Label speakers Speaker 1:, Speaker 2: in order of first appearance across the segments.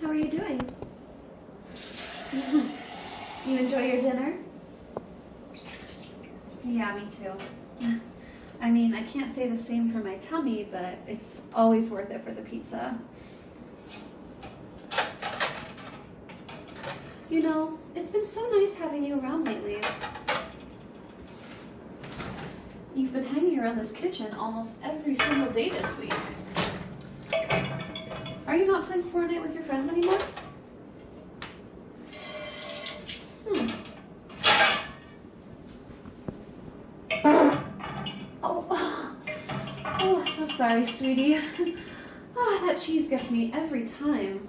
Speaker 1: How are you doing? You enjoy your dinner? Yeah, me too. I mean, I can't say the same for my tummy, but it's always worth it for the pizza. You know, it's been so nice having you around lately. You've been hanging around this kitchen almost every single day this week. Are you not playing Fortnite with your friends anymore? Oh, so sorry, sweetie. Oh, that cheese gets me every time.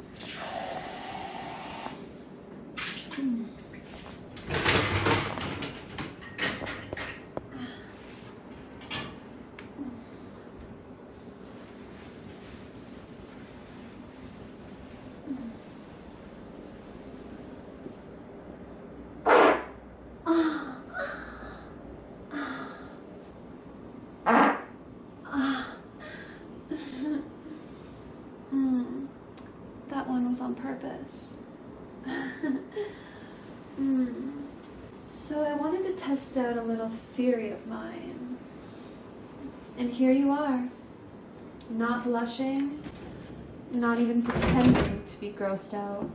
Speaker 1: That one was on purpose. So I wanted to test out a little theory of mine. And here you are, not blushing, not even pretending to be grossed out.